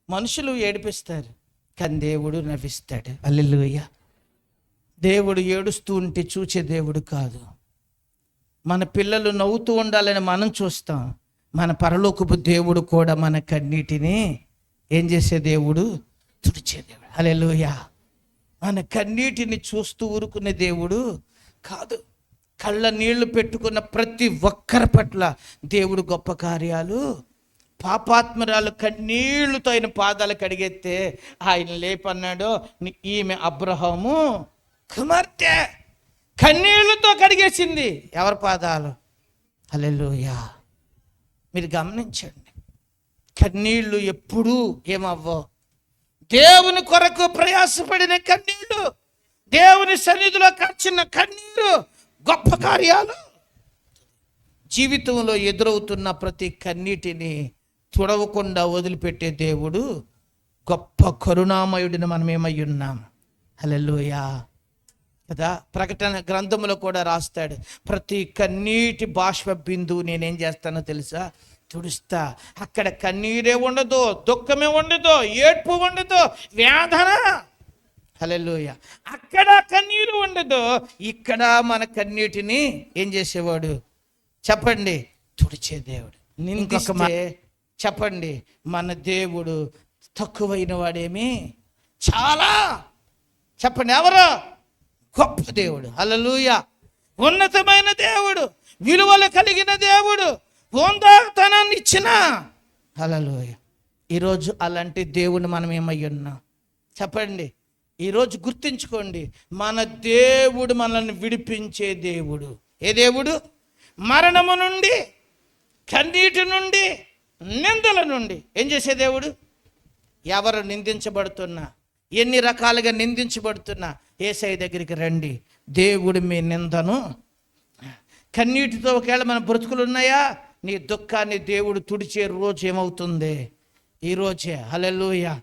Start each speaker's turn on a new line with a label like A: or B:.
A: మనుషులు ఏడిపిస్తారు, కానీ దేవుడు నవ్విస్తాడు. హల్లెలూయా. దేవుడు ఏడుస్తూ ఉంటే చూచే దేవుడు కాదు. మన పిల్లలు నవ్వుతూ ఉండాలని మనం చూస్తాం. మన పరలోకపు దేవుడు కూడా మన కన్నీటిని ఏం చేసే దేవుడు? తుడిచే దేవుడు. హల్లెలూయా. మన కన్నీటిని చూస్తూ ఊరుకునే దేవుడు కాదు. కళ్ళ నీళ్లు పెట్టుకున్న ప్రతి ఒక్కరి పట్ల దేవుడు గొప్ప కార్యాలు. పాపాత్మరాలు కన్నీళ్లతో ఆయన పాదాలు కడిగెత్తే ఆయన లేపన్నాడు, ఈమె అబ్రహాము కుమార్తె. కన్నీళ్లతో కడిగేసింది ఎవరి పాదాలు? హల్లెలూయా. మీరు గమనించండి, కన్నీళ్లు ఎప్పుడూ ఏమవ్వవు. దేవుని కొరకు ప్రయాసపడిన కన్నీళ్లు, దేవుని సన్నిధిలో కార్చిన కన్నీరు గొప్ప కార్యాలు. జీవితంలో ఎదురవుతున్న ప్రతి కన్నీటిని తుడవకుండా వదిలిపెట్టే దేవుడు గొప్ప కరుణామయుడిని మనం ఏమై ఉన్నాం. హల్లెలూయా కదా. ప్రకటన గ్రంథంలో కూడా రాస్తాడు, ప్రతి కన్నీటి బాష్ప బిందువు నేనేం చేస్తానో తెలుసా? తుడుస్తా. అక్కడ కన్నీరే ఉండదు, దుఃఖమే ఉండదు, ఏడ్పు ఉండదు, వేదన. హల్లెలూయా. అక్కడ కన్నీరు ఉండదు, ఇక్కడ మన కన్నీటిని ఏం చేసేవాడు చెప్పండి? తుడిచే దేవుడు. నిందిస్తే చెప్పండి, మన దేవుడు తక్కువైన వాడేమి? చాలా. చెప్పండి, ఎవరు? గొప్ప దేవుడు. హల్లెలూయా. ఉన్నతమైన దేవుడు, విలువలు కలిగిన దేవుడు, హోందాతనాన్ని ఇచ్చిన. హల్లెలూయా. ఈరోజు అలాంటి దేవుని మనం ఏమై ఉన్నాం చెప్పండి. ఈరోజు గుర్తుంచుకోండి, మన దేవుడు మనల్ని విడిపించే దేవుడు. ఏ దేవుడు? మరణము నుండి, కన్నీటి నుండి, నిందల నుండి ఏం చేసే దేవుడు. ఎవరు నిందించబడుతున్నా, ఎన్ని రకాలుగా నిందించబడుతున్నా యేసయ్య దగ్గరికి రండి. దేవుడు మీ నిందను, కన్నీటితో ఒకవేళ మన బ్రతుకులు ఉన్నాయా, నీ దుఃఖాన్ని దేవుడు తుడిచే రోజు ఏమవుతుంది? ఈరోజే. హల్లెలూయా.